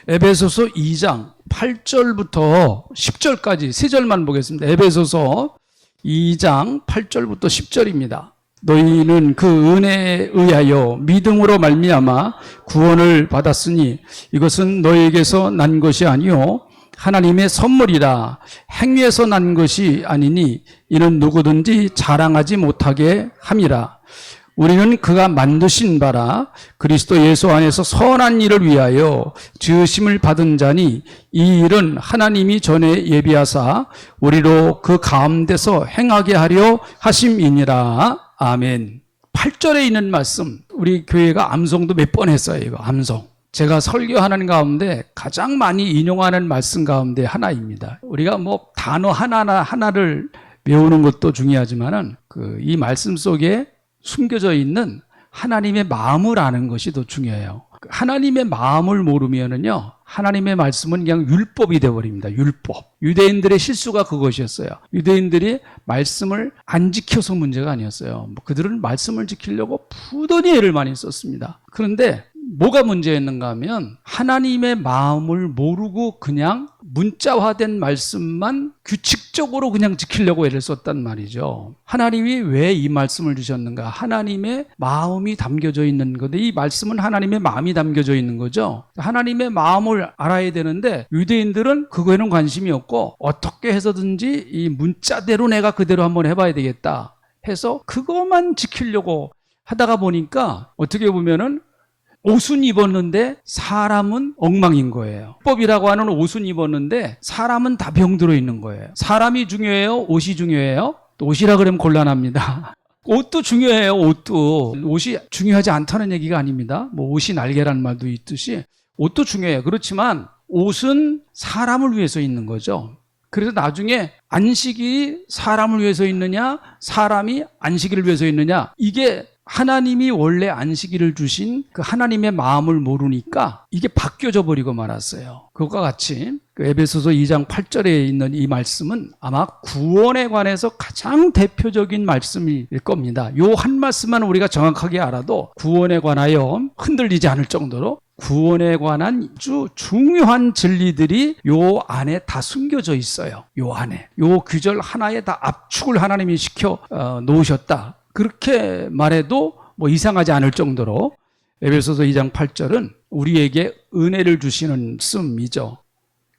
에베소서 2장 8절부터 10절까지 세 절만 보겠습니다. 에베소서 2장 8절부터 10절입니다. 너희는 그 은혜에 의하여 믿음으로 말미암아 구원을 받았으니 이것은 너희에게서 난 것이 아니요 하나님의 선물이라. 행위에서 난 것이 아니니 이는 누구든지 자랑하지 못하게 함이라. 우리는 그가 만드신 바라 그리스도 예수 안에서 선한 일을 위하여 지으심을 받은 자니 이 일은 하나님이 전에 예비하사 우리로 그 가운데서 행하게 하려 하심이니라. 아멘. 8절에 있는 말씀, 우리 교회가 암송도 몇 번 했어요. 이거 암송. 제가 설교하는 가운데 가장 많이 인용하는 말씀 가운데 하나입니다. 우리가 뭐 단어 하나를 외우는 것도 중요하지만은 이 말씀 속에 숨겨져 있는 하나님의 마음을 아는 것이 더 중요해요. 하나님의 마음을 모르면은요, 하나님의 말씀은 그냥 율법이 되어버립니다. 율법. 유대인들의 실수가 그것이었어요. 유대인들이 말씀을 안 지켜서 문제가 아니었어요. 그들은 말씀을 지키려고 부단히 애를 많이 썼습니다. 그런데 뭐가 문제였는가 하면 하나님의 마음을 모르고 그냥 문자화된 말씀만 규칙적으로 그냥 지키려고 애를 썼단 말이죠. 하나님이 왜 이 말씀을 주셨는가? 하나님의 마음이 담겨져 있는 건데 이 말씀은 하나님의 마음이 담겨져 있는 거죠. 하나님의 마음을 알아야 되는데 유대인들은 그거에는 관심이 없고 어떻게 해서든지 이 문자대로 내가 그대로 한번 해봐야 되겠다 해서 그것만 지키려고 하다가 보니까 어떻게 보면은 옷은 입었는데 사람은 엉망인 거예요. 율법이라고 하는 옷은 입었는데 사람은 다 병들어 있는 거예요. 사람이 중요해요? 옷이 중요해요? 또 옷이라 그러면 곤란합니다. 옷도 중요해요. 옷이 중요하지 않다는 얘기가 아닙니다. 뭐 옷이 날개라는 말도 있듯이 옷도 중요해요. 그렇지만 옷은 사람을 위해서 있는 거죠. 그래서 나중에 안식이 사람을 위해서 있느냐, 사람이 안식일을 위해서 있느냐, 이게 하나님이 원래 안식일을 주신 그 하나님의 마음을 모르니까 이게 바뀌어져 버리고 말았어요. 그것과 같이 에베소서 2장 8절에 있는 이 말씀은 아마 구원에 관해서 가장 대표적인 말씀일 겁니다. 요 한 말씀만 우리가 정확하게 알아도 구원에 관하여 흔들리지 않을 정도로 구원에 관한 아주 중요한 진리들이 요 안에 다 숨겨져 있어요. 요 안에. 요 규절 하나에 다 압축을 하나님이 시켜 놓으셨다. 그렇게 말해도 뭐 이상하지 않을 정도로 에베소서 2장 8절은 우리에게 은혜를 주시는 씀이죠.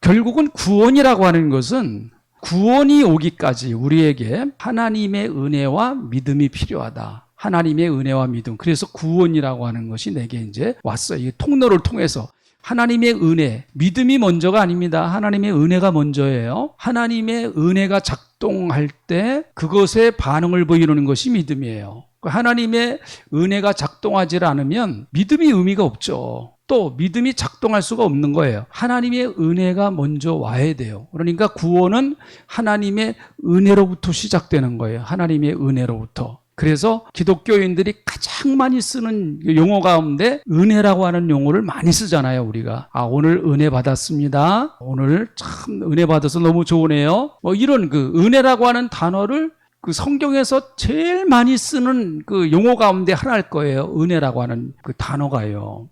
결국은 구원이라고 하는 것은 구원이 오기까지 우리에게 하나님의 은혜와 믿음이 필요하다. 하나님의 은혜와 믿음. 그래서 구원이라고 하는 것이 내게 이제 왔어요. 이 통로를 통해서. 하나님의 은혜, 믿음이 먼저가 아닙니다. 하나님의 은혜가 먼저예요. 하나님의 은혜가 작동할 때 그것에 반응을 보이는 것이 믿음이에요. 하나님의 은혜가 작동하지 않으면 믿음이 의미가 없죠. 또 믿음이 작동할 수가 없는 거예요. 하나님의 은혜가 먼저 와야 돼요. 그러니까 구원은 하나님의 은혜로부터 시작되는 거예요. 하나님의 은혜로부터. 그래서 기독교인들이 가장 많이 쓰는 용어 가운데 은혜라고 하는 용어를 많이 쓰잖아요, 우리가. 오늘 은혜 받았습니다. 오늘 참 은혜 받아서 너무 좋으네요. 뭐 이런 은혜라고 하는 단어를 성경에서 제일 많이 쓰는 용어 가운데 하나일 거예요. 은혜라고 하는 단어가요.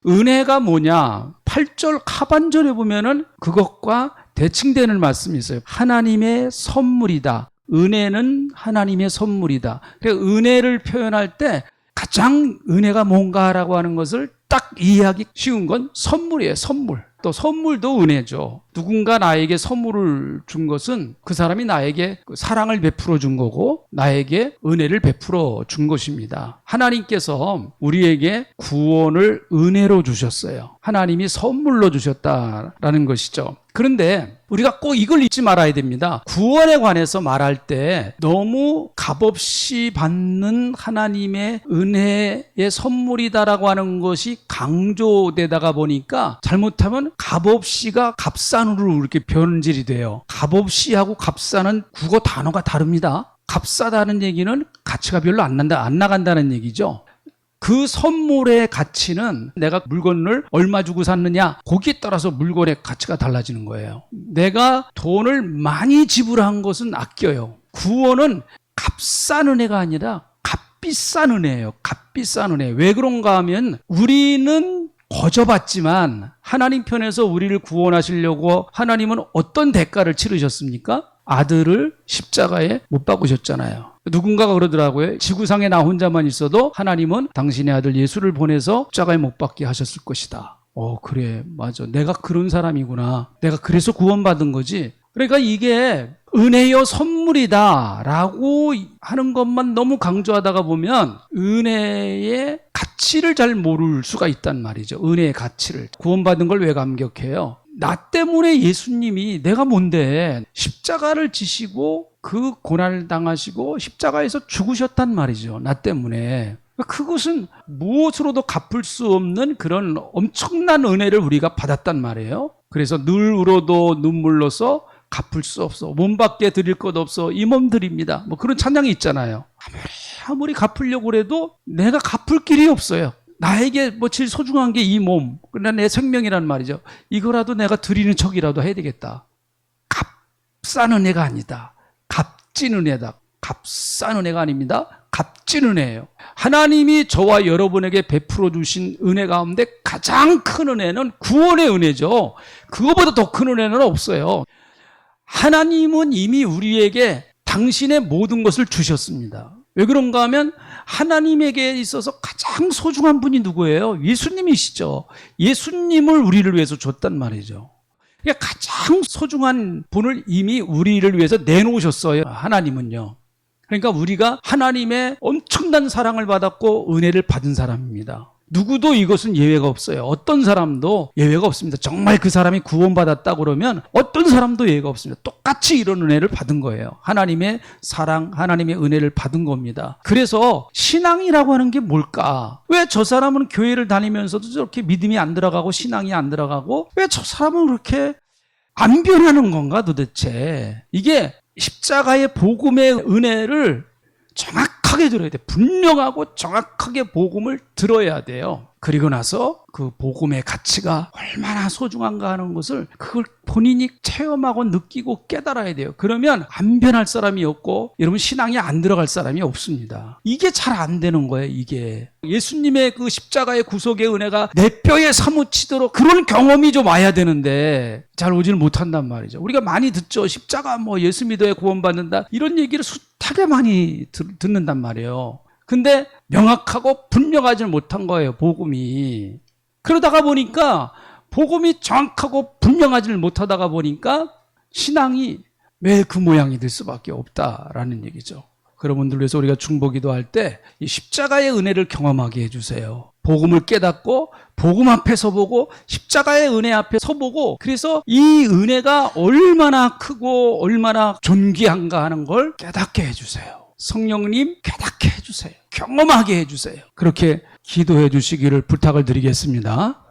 은혜가 뭐냐? 8절 하반절에 보면은 그것과 대칭되는 말씀이 있어요. 하나님의 선물이다. 은혜는 하나님의 선물이다. 그래서 은혜를 표현할 때 가장 은혜가 뭔가라고 하는 것을 딱 이해하기 쉬운 건 선물이에요. 선물. 또 선물도 은혜죠. 누군가 나에게 선물을 준 것은 그 사람이 나에게 사랑을 베풀어 준 거고 나에게 은혜를 베풀어 준 것입니다. 하나님께서 우리에게 구원을 은혜로 주셨어요. 하나님이 선물로 주셨다라는 것이죠. 그런데 우리가 꼭 이걸 잊지 말아야 됩니다. 구원에 관해서 말할 때 너무 값없이 받는 하나님의 은혜의 선물이다라고 하는 것이 강조되다가 보니까 잘못하면 값없이가 값산으로 이렇게 변질이 돼요. 값없이하고 값산은 국어 단어가 다릅니다. 값싸다는 얘기는 가치가 별로 안 나간다는 얘기죠. 그 선물의 가치는 내가 물건을 얼마 주고 샀느냐 거기에 따라서 물건의 가치가 달라지는 거예요. 내가 돈을 많이 지불한 것은 아껴요. 구원은 값싼 은혜가 아니라 값비싼 은혜예요. 값비싼 은혜. 왜 그런가 하면 우리는 거저봤지만 하나님 편에서 우리를 구원하시려고 하나님은 어떤 대가를 치르셨습니까? 아들을 십자가에 못 박으셨잖아요. 누군가가 그러더라고요. 지구상에 나 혼자만 있어도 하나님은 당신의 아들 예수를 보내서 십자가에 못 박게 하셨을 것이다. 그래, 맞아. 내가 그런 사람이구나. 내가 그래서 구원받은 거지. 그러니까 이게 은혜요 선물이다 라고 하는 것만 너무 강조하다가 보면 은혜의 가치를 잘 모를 수가 있단 말이죠. 은혜의 가치를. 구원받은 걸 왜 감격해요? 나 때문에 예수님이 내가 뭔데 십자가를 지시고 그 고난을 당하시고 십자가에서 죽으셨단 말이죠. 나 때문에. 그것은 무엇으로도 갚을 수 없는 그런 엄청난 은혜를 우리가 받았단 말이에요. 그래서 늘 울어도 눈물로서 갚을 수 없어. 몸밖에 드릴 것 없어. 이 몸 드립니다. 뭐 그런 찬양이 있잖아요. 아무리 갚으려고 해도 내가 갚을 길이 없어요. 나에게 뭐 제일 소중한 게 이 몸, 그러나 내 생명이란 말이죠. 이거라도 내가 드리는 척이라도 해야 되겠다. 값싼 은혜가 아니다. 값진 은혜다. 값싼 은혜가 아닙니다. 값진 은혜예요. 하나님이 저와 여러분에게 베풀어 주신 은혜 가운데 가장 큰 은혜는 구원의 은혜죠. 그거보다 더 큰 은혜는 없어요. 하나님은 이미 우리에게 당신의 모든 것을 주셨습니다. 왜 그런가 하면 하나님에게 있어서 가장 소중한 분이 누구예요? 예수님이시죠. 예수님을 우리를 위해서 줬단 말이죠. 그러니까 가장 소중한 분을 이미 우리를 위해서 내놓으셨어요. 하나님은요. 그러니까 우리가 하나님의 엄청난 사랑을 받았고 은혜를 받은 사람입니다. 누구도 이것은 예외가 없어요. 어떤 사람도 예외가 없습니다. 정말 그 사람이 구원받았다 그러면 어떤 사람도 예외가 없습니다. 똑같이 이런 은혜를 받은 거예요. 하나님의 사랑, 하나님의 은혜를 받은 겁니다. 그래서 신앙이라고 하는 게 뭘까? 왜 저 사람은 교회를 다니면서도 저렇게 믿음이 안 들어가고 신앙이 안 들어가고 왜 저 사람은 그렇게 안 변하는 건가 도대체? 이게 십자가의 복음의 은혜를 정확하게 들어야 돼. 분명하고 정확하게 복음을 들어야 돼요. 그리고 나서 그 복음의 가치가 얼마나 소중한가 하는 것을 그걸 본인이 체험하고 느끼고 깨달아야 돼요. 그러면 안 변할 사람이 없고 여러분 신앙이 안 들어갈 사람이 없습니다. 이게 잘 안 되는 거예요. 이게 예수님의 그 십자가의 구속의 은혜가 내 뼈에 사무치도록 그런 경험이 좀 와야 되는데 잘 오지를 못한단 말이죠. 우리가 많이 듣죠. 십자가 뭐 예수 믿어야 구원받는다 이런 얘기를 숱하게 많이 듣는단 말이에요. 근데 명확하고 분명하지 못한 거예요. 복음이. 그러다가 보니까 복음이 정확하고 분명하지 못하다가 보니까 신앙이 왜 그 모양이 될 수밖에 없다라는 얘기죠. 여러분들 위해서 우리가 중보기도 할 때 이 십자가의 은혜를 경험하게 해주세요. 복음을 깨닫고 복음 앞에 서보고 십자가의 은혜 앞에 서보고 그래서 이 은혜가 얼마나 크고 얼마나 존귀한가 하는 걸 깨닫게 해주세요. 성령님 깨닫게 해주세요. 경험하게 해주세요. 그렇게 기도해 주시기를 부탁을 드리겠습니다.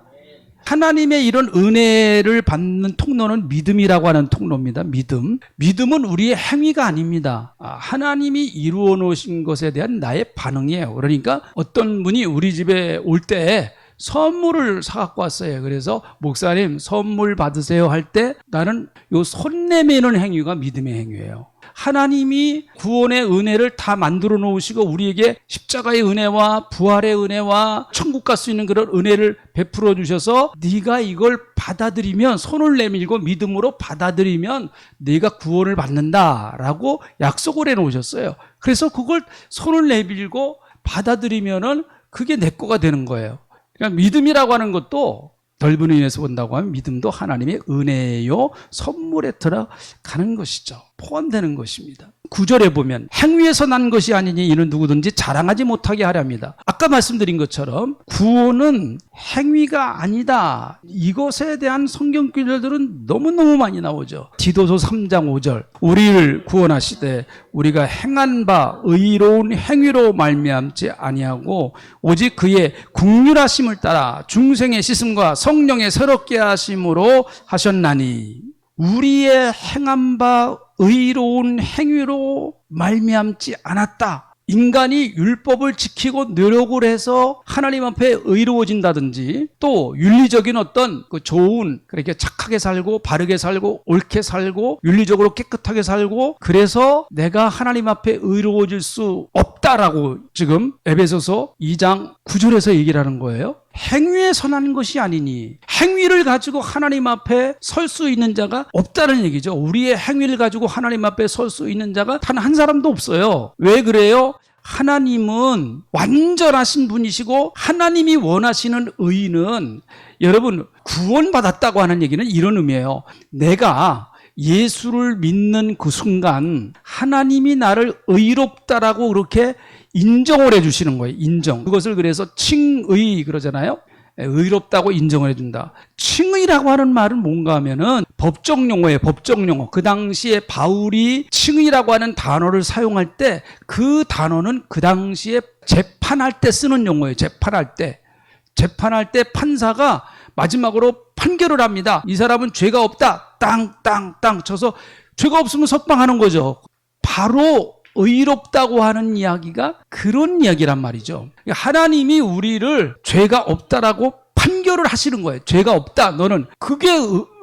하나님의 이런 은혜를 받는 통로는 믿음이라고 하는 통로입니다. 믿음은 우리의 행위가 아닙니다. 하나님이 이루어 놓으신 것에 대한 나의 반응이에요. 그러니까 어떤 분이 우리 집에 올 때 선물을 사갖고 왔어요. 그래서 목사님 선물 받으세요 할 때 나는 요 손 내미는 행위가 믿음의 행위예요. 하나님이 구원의 은혜를 다 만들어 놓으시고 우리에게 십자가의 은혜와 부활의 은혜와 천국 갈 수 있는 그런 은혜를 베풀어 주셔서 네가 이걸 받아들이면 손을 내밀고 믿음으로 받아들이면 네가 구원을 받는다라고 약속을 해 놓으셨어요. 그래서 그걸 손을 내밀고 받아들이면은 그게 내 거가 되는 거예요. 그러니까 믿음이라고 하는 것도 넓은 의미에서 본다고 하면 믿음도 하나님의 은혜요 선물에 들어가는 것이죠. 포함되는 것입니다. 9절에 보면 행위에서 난 것이 아니니 이는 누구든지 자랑하지 못하게 하려 합니다. 아까 말씀드린 것처럼 구원은 행위가 아니다. 이것에 대한 성경 구절들은 너무너무 많이 나오죠. 디도서 3장 5절 우리를 구원하시되 우리가 행한 바 의로운 행위로 말미암지 아니하고 오직 그의 긍휼하심을 따라 중생의 씻음과 성령의 새롭게 하심으로 하셨나니 우리의 행한 바 의로운 행위로 말미암지 않았다. 인간이 율법을 지키고 노력을 해서 하나님 앞에 의로워진다든지 또 윤리적인 어떤 그 좋은 그렇게 착하게 살고 바르게 살고 옳게 살고 윤리적으로 깨끗하게 살고 그래서 내가 하나님 앞에 의로워질 수 없다라고 지금 에베소서 2장 9절에서 얘기를 하는 거예요. 행위에 선한 것이 아니니. 행위를 가지고 하나님 앞에 설 수 있는 자가 없다는 얘기죠. 우리의 행위를 가지고 하나님 앞에 설 수 있는 자가 단 한 사람도 없어요. 왜 그래요? 하나님은 완전하신 분이시고 하나님이 원하시는 의는 여러분 구원받았다고 하는 얘기는 이런 의미예요. 내가 예수를 믿는 그 순간 하나님이 나를 의롭다라고 그렇게 인정을 해주시는 거예요. 인정. 그것을 그래서 칭의 그러잖아요. 의롭다고 인정을 해준다. 칭의라고 하는 말은 뭔가 하면은 법적 용어예요. 법적 용어. 그 당시에 바울이 칭의라고 하는 단어를 사용할 때 그 단어는 그 당시에 재판할 때 쓰는 용어예요. 재판할 때. 재판할 때 판사가 마지막으로 판결을 합니다. 이 사람은 죄가 없다. 땅 쳐서 죄가 없으면 석방하는 거죠. 바로 의롭다고 하는 이야기가 그런 이야기란 말이죠. 하나님이 우리를 죄가 없다라고 판결을 하시는 거예요. 죄가 없다. 너는 그게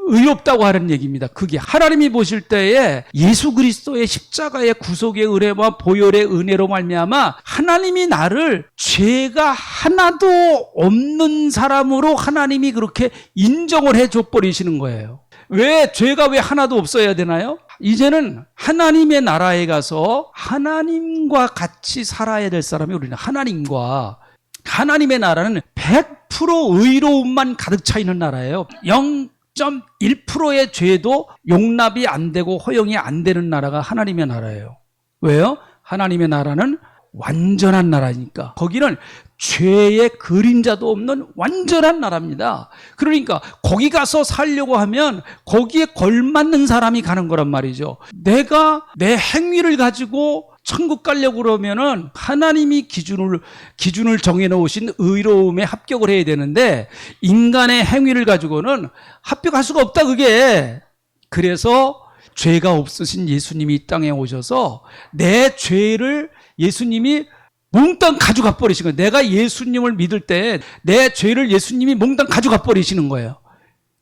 의롭다고 하는 얘기입니다. 그게 하나님이 보실 때에 예수 그리스도의 십자가의 구속의 은혜와 보혈의 은혜로 말미암아 하나님이 나를 죄가 하나도 없는 사람으로 하나님이 그렇게 인정을 해줘 버리시는 거예요. 왜 죄가 왜 하나도 없어야 되나요? 이제는 하나님의 나라에 가서 하나님과 같이 살아야 될 사람이 우리는 하나님의 나라는 100% 의로움만 가득 차 있는 나라예요. 0.1%의 죄도 용납이 안 되고 허용이 안 되는 나라가 하나님의 나라예요. 왜요? 하나님의 나라는 완전한 나라니까. 거기는 죄의 그림자도 없는 완전한 나라입니다. 그러니까 거기 가서 살려고 하면 거기에 걸맞는 사람이 가는 거란 말이죠. 내가 내 행위를 가지고 천국 가려고 그러면은 하나님이 기준을 정해놓으신 의로움에 합격을 해야 되는데 인간의 행위를 가지고는 합격할 수가 없다 그게. 그래서 죄가 없으신 예수님이 이 땅에 오셔서 내 죄를 예수님이 몽땅 가져가 버리신 거예요. 내가 예수님을 믿을 때 내 죄를 예수님이 몽땅 가져가 버리시는 거예요.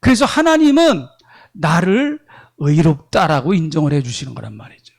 그래서 하나님은 나를 의롭다라고 인정을 해 주시는 거란 말이죠.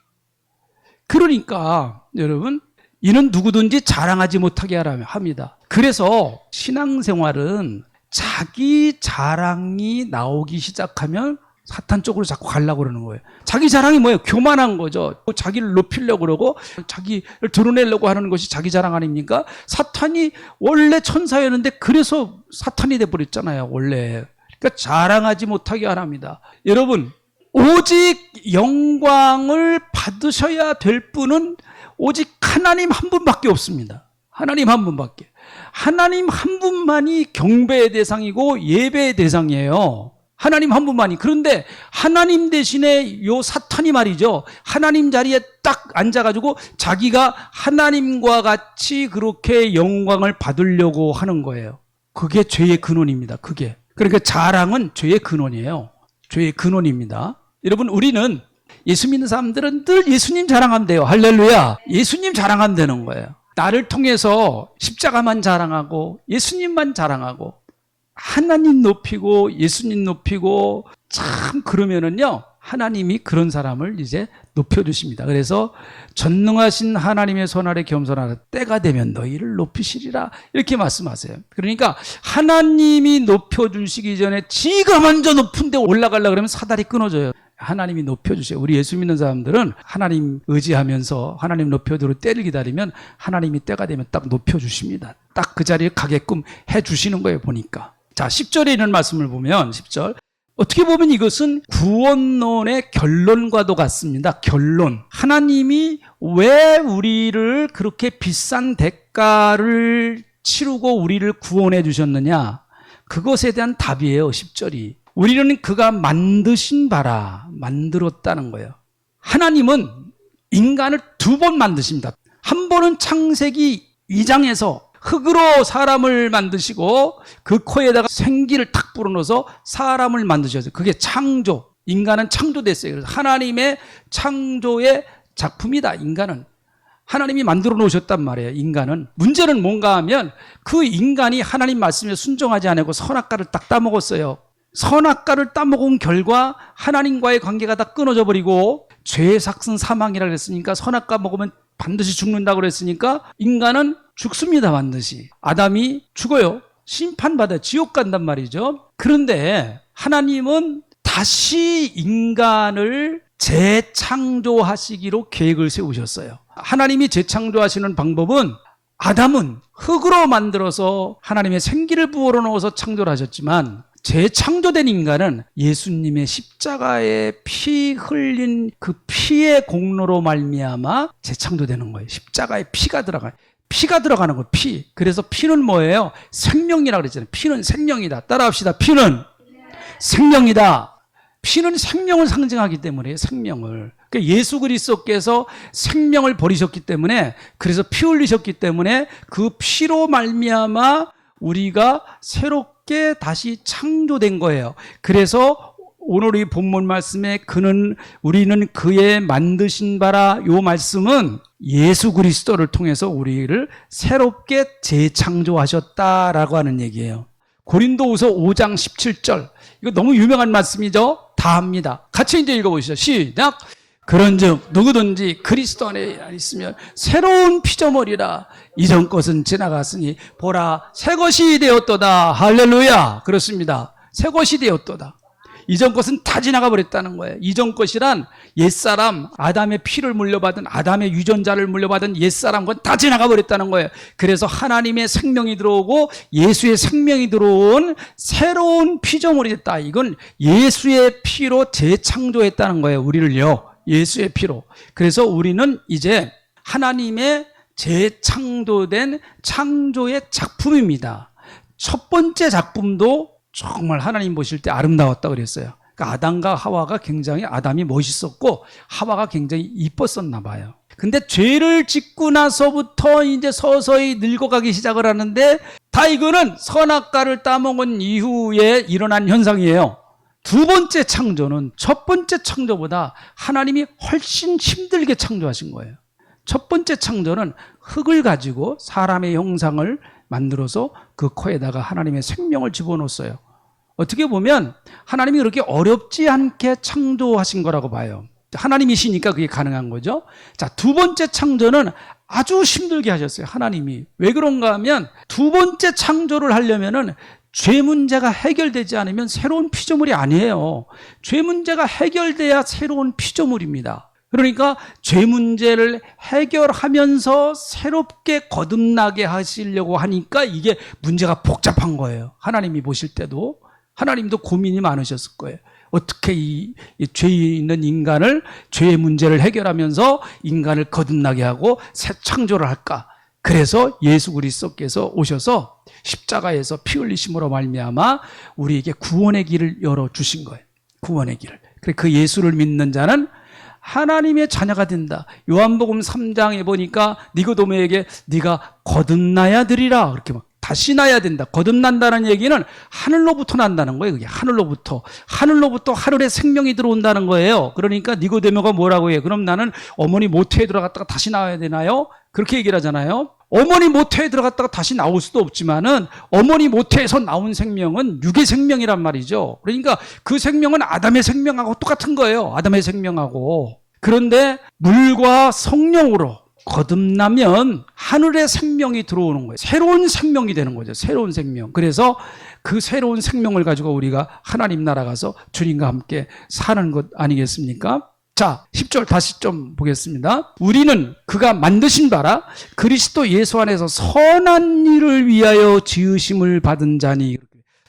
그러니까 여러분 이는 누구든지 자랑하지 못하게 하라 합니다. 그래서 신앙생활은 자기 자랑이 나오기 시작하면 사탄 쪽으로 자꾸 가려고 그러는 거예요. 자기 자랑이 뭐예요? 교만한 거죠. 자기를 높이려고 그러고 자기를 드러내려고 하는 것이 자기 자랑 아닙니까? 사탄이 원래 천사였는데 그래서 사탄이 돼버렸잖아요. 원래. 그러니까 자랑하지 못하게 하랍니다. 여러분 오직 영광을 받으셔야 될 분은 오직 하나님 한 분밖에 없습니다. 하나님 한 분밖에. 하나님 한 분만이 경배의 대상이고 예배의 대상이에요. 하나님 한 분만이. 그런데 하나님 대신에 요 사탄이 말이죠. 하나님 자리에 딱 앉아가지고 자기가 하나님과 같이 그렇게 영광을 받으려고 하는 거예요. 그게 죄의 근원입니다. 그게. 그러니까 자랑은 죄의 근원이에요. 죄의 근원입니다. 여러분 우리는 예수 믿는 사람들은 늘 예수님 자랑하면 돼요. 할렐루야. 예수님 자랑하면 되는 거예요. 나를 통해서 십자가만 자랑하고 예수님만 자랑하고 하나님 높이고 예수님 높이고 참 그러면은요 하나님이 그런 사람을 이제 높여주십니다. 그래서 전능하신 하나님의 손 아래 겸손하라. 때가 되면 너희를 높이시리라 이렇게 말씀하세요. 그러니까 하나님이 높여주시기 전에 지가 먼저 높은 데 올라가려고 그러면 사다리 끊어져요. 하나님이 높여주세요. 우리 예수 믿는 사람들은 하나님 의지하면서 하나님 높여주러 때를 기다리면 하나님이 때가 되면 딱 높여주십니다. 딱 그 자리에 가게끔 해주시는 거예요. 보니까. 자 10절에 이런 말씀을 보면 10절 어떻게 보면 이것은 구원론의 결론과도 같습니다. 결론. 하나님이 왜 우리를 그렇게 비싼 대가를 치르고 우리를 구원해 주셨느냐. 그것에 대한 답이에요. 10절이. 우리는 그가 만드신 바라 만들었다는 거예요. 하나님은 인간을 두 번 만드십니다. 한 번은 창세기 2장에서 흙으로 사람을 만드시고 그 코에다가 생기를 탁 불어넣어서 사람을 만드셨어요. 그게 창조. 인간은 창조됐어요. 그래서 하나님의 창조의 작품이다. 인간은. 하나님이 만들어 놓으셨단 말이에요. 인간은. 문제는 뭔가 하면 그 인간이 하나님 말씀에 순종하지 않고 선악과를 딱 따먹었어요. 선악과를 따먹은 결과 하나님과의 관계가 다 끊어져 버리고 죄의 삭은 사망이라 그랬으니까 선악과 먹으면 반드시 죽는다고 그랬으니까 인간은 죽습니다. 반드시. 아담이 죽어요. 심판받아 지옥 간단 말이죠. 그런데 하나님은 다시 인간을 재창조하시기로 계획을 세우셨어요. 하나님이 재창조하시는 방법은 아담은 흙으로 만들어서 하나님의 생기를 부어로 넣어서 창조를 하셨지만 재창조된 인간은 예수님의 십자가에 피 흘린 그 피의 공로로 말미암아 재창조되는 거예요. 십자가에 피가 들어가는 거예요. 피. 그래서 피는 뭐예요? 생명이라고 그랬잖아요. 피는 생명이다. 따라합시다. 피는 생명이다. 피는 생명을 상징하기 때문에 생명을. 그러니까 예수 그리스도께서 생명을 버리셨기 때문에, 그래서 피 흘리셨기 때문에 그 피로 말미암아 우리가 새롭게 다시 창조된 거예요. 그래서 오늘 이 본문 말씀에 우리는 그의 만드신 바라, 요 말씀은 예수 그리스도를 통해서 우리를 새롭게 재창조하셨다라고 하는 얘기예요. 고린도후서 5장 17절. 이거 너무 유명한 말씀이죠? 다 합니다. 같이 이제 읽어보시죠. 시작. 그런즉 누구든지 그리스도 안에 있으면 새로운 피조물이라. 이전 것은 지나갔으니 보라 새 것이 되었도다. 할렐루야. 그렇습니다. 새 것이 되었도다. 이전 것은 다 지나가 버렸다는 거예요. 이전 것이란 옛사람, 아담의 피를 물려받은, 아담의 유전자를 물려받은 옛사람, 건 다 지나가 버렸다는 거예요. 그래서 하나님의 생명이 들어오고 예수의 생명이 들어온 새로운 피조물이 됐다. 이건 예수의 피로 재창조했다는 거예요. 우리를요. 예수의 피로. 그래서 우리는 이제 하나님의 재창조된 창조의 작품입니다. 첫 번째 작품도 정말 하나님 보실 때 아름다웠다고 그랬어요. 그러니까 아담과 하와가 굉장히, 아담이 멋있었고 하와가 굉장히 이뻤었나 봐요. 근데 죄를 짓고 나서부터 이제 서서히 늙어가기 시작을 하는데, 다 이거는 선악과를 따먹은 이후에 일어난 현상이에요. 두 번째 창조는 첫 번째 창조보다 하나님이 훨씬 힘들게 창조하신 거예요. 첫 번째 창조는 흙을 가지고 사람의 형상을 만들어서 그 코에다가 하나님의 생명을 집어넣었어요. 어떻게 보면 하나님이 그렇게 어렵지 않게 창조하신 거라고 봐요. 하나님이시니까 그게 가능한 거죠. 자, 두 번째 창조는 아주 힘들게 하셨어요. 하나님이. 왜 그런가 하면 두 번째 창조를 하려면은 죄 문제가 해결되지 않으면 새로운 피조물이 아니에요. 죄 문제가 해결돼야 새로운 피조물입니다. 그러니까 죄 문제를 해결하면서 새롭게 거듭나게 하시려고 하니까 이게 문제가 복잡한 거예요. 하나님이 보실 때도. 하나님도 고민이 많으셨을 거예요. 어떻게 이 죄에 있는 인간을, 죄의 문제를 해결하면서 인간을 거듭나게 하고 새 창조를 할까. 그래서 예수 그리스도께서 오셔서 십자가에서 피 흘리심으로 말미암아 우리에게 구원의 길을 열어주신 거예요. 구원의 길을. 그 예수를 믿는 자는 하나님의 자녀가 된다. 요한복음 3장에 보니까 니고데모에게 네가 거듭나야 되리라. 그렇게 막 다시 나야 된다. 거듭난다는 얘기는 하늘로부터 난다는 거예요. 그게 하늘로부터 하늘의 생명이 들어온다는 거예요. 그러니까 니고데모가 뭐라고 해요? 그럼 나는 어머니 모태에 들어갔다가 다시 나와야 되나요? 그렇게 얘기를 하잖아요. 어머니 모태에 들어갔다가 다시 나올 수도 없지만은 어머니 모태에서 나온 생명은 육의 생명이란 말이죠. 그러니까 그 생명은 아담의 생명하고 똑같은 거예요. 아담의 생명하고. 그런데 물과 성령으로 거듭나면 하늘의 생명이 들어오는 거예요. 새로운 생명이 되는 거죠. 새로운 생명. 그래서 그 새로운 생명을 가지고 우리가 하나님 나라 가서 주님과 함께 사는 것 아니겠습니까? 자, 10절 다시 좀 보겠습니다. 우리는 그가 만드신 바라 그리스도 예수 안에서 선한 일을 위하여 지으심을 받은 자니.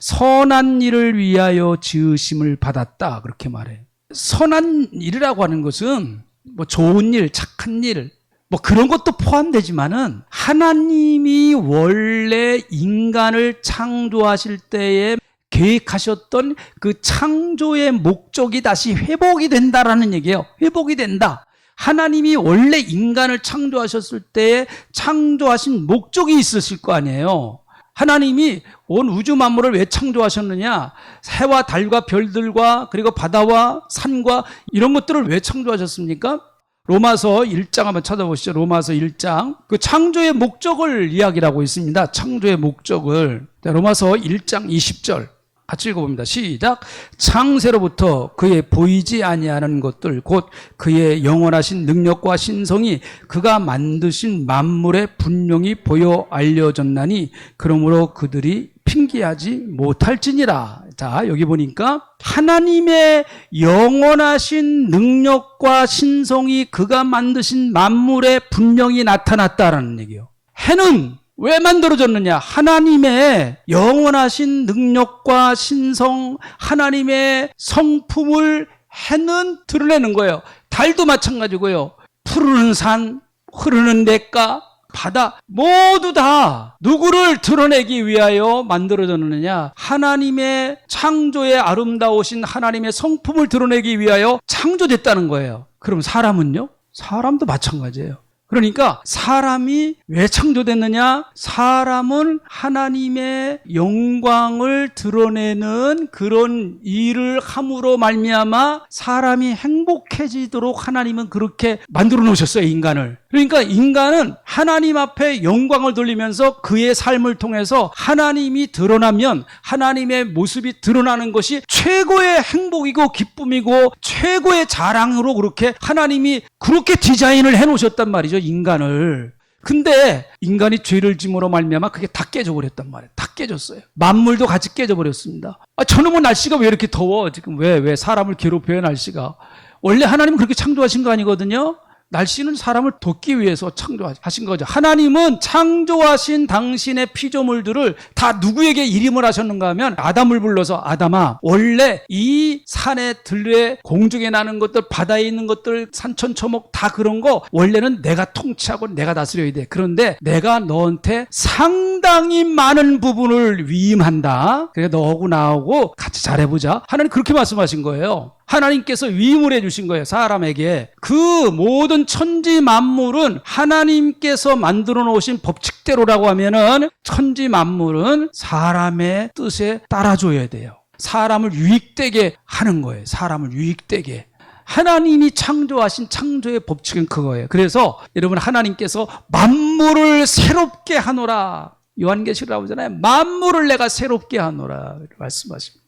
선한 일을 위하여 지으심을 받았다. 그렇게 말해요. 선한 일이라고 하는 것은 뭐 좋은 일, 착한 일, 뭐 그런 것도 포함되지만은 하나님이 원래 인간을 창조하실 때에 계획하셨던 그 창조의 목적이 다시 회복이 된다라는 얘기예요. 회복이 된다. 하나님이 원래 인간을 창조하셨을 때에 창조하신 목적이 있으실 거 아니에요. 하나님이 온 우주 만물을 왜 창조하셨느냐? 해와 달과 별들과 그리고 바다와 산과 이런 것들을 왜 창조하셨습니까? 로마서 1장 한번 찾아보시죠. 로마서 1장. 그 창조의 목적을 이야기를 하고 있습니다. 창조의 목적을. 로마서 1장 20절. 같이 읽어봅니다. 시작. 창세로부터 그의 보이지 아니하는 것들 곧 그의 영원하신 능력과 신성이 그가 만드신 만물에 분명히 보여 알려졌나니 그러므로 그들이 핑계하지 못할지니라. 자, 여기 보니까 하나님의 영원하신 능력과 신성이 그가 만드신 만물에 분명히 나타났다라는 얘기예요. 해는 왜 만들어졌느냐? 하나님의 영원하신 능력과 신성, 하나님의 성품을 해는 드러내는 거예요. 달도 마찬가지고요. 푸르는 산, 흐르는 냇가, 바다 모두 다 누구를 드러내기 위하여 만들어졌느냐? 하나님의 창조의 아름다우신 하나님의 성품을 드러내기 위하여 창조됐다는 거예요. 그럼 사람은요? 사람도 마찬가지예요. 그러니까 사람이 왜 창조됐느냐? 사람은 하나님의 영광을 드러내는 그런 일을 함으로 말미암아 사람이 행복해지도록 하나님은 그렇게 만들어 놓으셨어요, 인간을. 그러니까 인간은 하나님 앞에 영광을 돌리면서 그의 삶을 통해서 하나님이 드러나면 하나님의 모습이 드러나는 것이 최고의 행복이고 기쁨이고 최고의 자랑으로 그렇게 하나님이 그렇게 디자인을 해 놓으셨단 말이죠, 인간을. 근데 인간이 죄를 짐으로 말미암아 그게 다 깨져버렸단 말이에요. 다 깨졌어요. 만물도 같이 깨져버렸습니다. 저놈의 날씨가 왜 이렇게 더워? 지금 왜 사람을 괴롭혀요, 날씨가? 원래 하나님은 그렇게 창조하신 거 아니거든요. 날씨는 사람을 돋기 위해서 창조하신 거죠. 하나님은 창조하신 당신의 피조물들을 다 누구에게 이름을 하셨는가 하면 아담을 불러서 아담아, 원래 이 산에 들에 공중에 나는 것들, 바다에 있는 것들, 산천초목 다 그런 거 원래는 내가 통치하고 내가 다스려야 돼. 그런데 내가 너한테 상당히 많은 부분을 위임한다. 그래 너하고 나하고 같이 잘해보자. 하나님 그렇게 말씀하신 거예요. 하나님께서 위임을 해주신 거예요, 사람에게. 그 모든 천지 만물은 하나님께서 만들어 놓으신 법칙대로라고 하면은 천지 만물은 사람의 뜻에 따라줘야 돼요. 사람을 유익되게 하는 거예요. 사람을 유익되게. 하나님이 창조하신 창조의 법칙은 그거예요. 그래서 여러분, 하나님께서 만물을 새롭게 하노라. 요한계시록 나오잖아요. 만물을 내가 새롭게 하노라 말씀하십니다.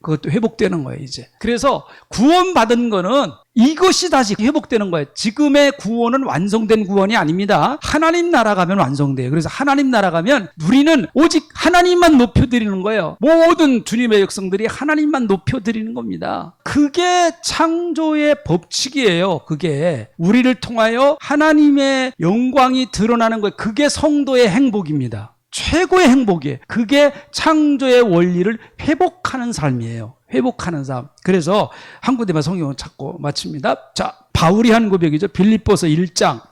그것도 회복되는 거예요, 이제. 그래서 구원받은 거는 이것이 다시 회복되는 거예요. 지금의 구원은 완성된 구원이 아닙니다. 하나님 나라 가면 완성돼요. 그래서 하나님 나라 가면 우리는 오직 하나님만 높여드리는 거예요. 모든 주님의 백성들이 하나님만 높여드리는 겁니다. 그게 창조의 법칙이에요. 그게 우리를 통하여 하나님의 영광이 드러나는 거예요. 그게 성도의 행복입니다. 최고의 행복이에요. 그게 창조의 원리를 회복하는 삶이에요. 회복하는 삶. 그래서 한 군데만 성경을 찾고 마칩니다. 자, 바울이 한 고백이죠. 빌립보서 1장.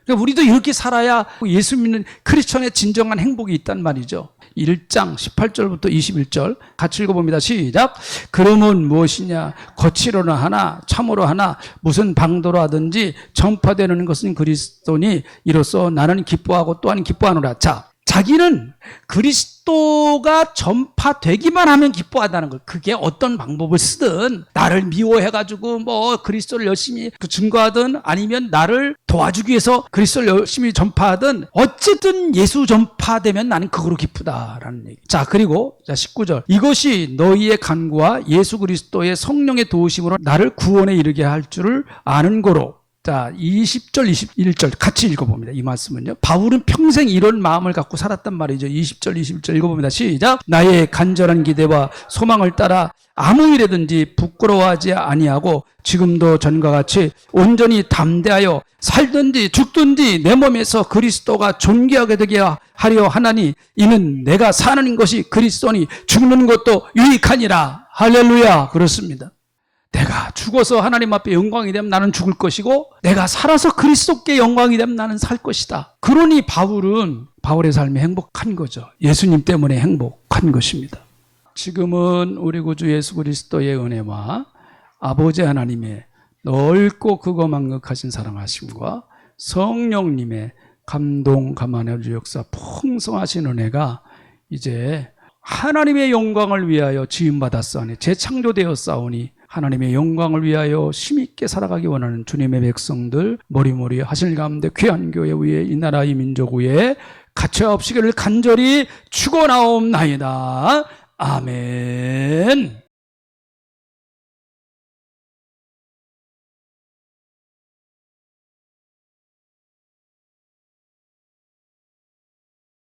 그러니까 우리도 이렇게 살아야 예수 믿는 크리스천의 진정한 행복이 있단 말이죠. 1장 18절부터 21절 같이 읽어봅니다. 시작. 그러면 무엇이냐? 거칠어나 하나 참으로 하나 무슨 방도로 하든지 전파되는 것은 그리스도니 이로써 나는 기뻐하고 또한 기뻐하노라. 자, 자기는 그리스도가 전파되기만 하면 기뻐한다는 걸. 그게 어떤 방법을 쓰든 나를 미워해가지고 뭐 그리스도를 열심히 증거하든 아니면 나를 도와주기 위해서 그리스도를 열심히 전파하든 어쨌든 예수 전파되면 나는 그거로 기쁘다라는 얘기. 자, 그리고 자 19절. 이것이 너희의 간구와 예수 그리스도의 성령의 도우심으로 나를 구원에 이르게 할 줄을 아는 거로. 자, 20절, 21절 같이 읽어봅니다. 이 말씀은요. 바울은 평생 이런 마음을 갖고 살았단 말이죠. 20절, 21절 읽어봅니다. 시작. 나의 간절한 기대와 소망을 따라 아무 일에든지 부끄러워하지 아니하고 지금도 전과 같이 온전히 담대하여 살든지 죽든지 내 몸에서 그리스도가 존귀하게 되게 하려 하나니 이는 내가 사는 것이 그리스도니 죽는 것도 유익하니라. 할렐루야. 그렇습니다. 내가 죽어서 하나님 앞에 영광이 되면 나는 죽을 것이고 내가 살아서 그리스도께 영광이 되면 나는 살 것이다. 그러니 바울은 바울의 삶이 행복한 거죠. 예수님 때문에 행복한 것입니다. 지금은 우리 구주 예수 그리스도의 은혜와 아버지 하나님의 넓고 크고만극하신 사랑하심과 성령님의 감동 감화의 역사 풍성하신 은혜가 이제 하나님의 영광을 위하여 지음받았사오니 재창조되었사오니 하나님의 영광을 위하여 힘있게 살아가기 원하는 주님의 백성들 머리머리 하실 가운데 귀한 교회 위에 이 나라 이 민족 위에 가차없이기를 간절히 축원하옵나이다. 아멘.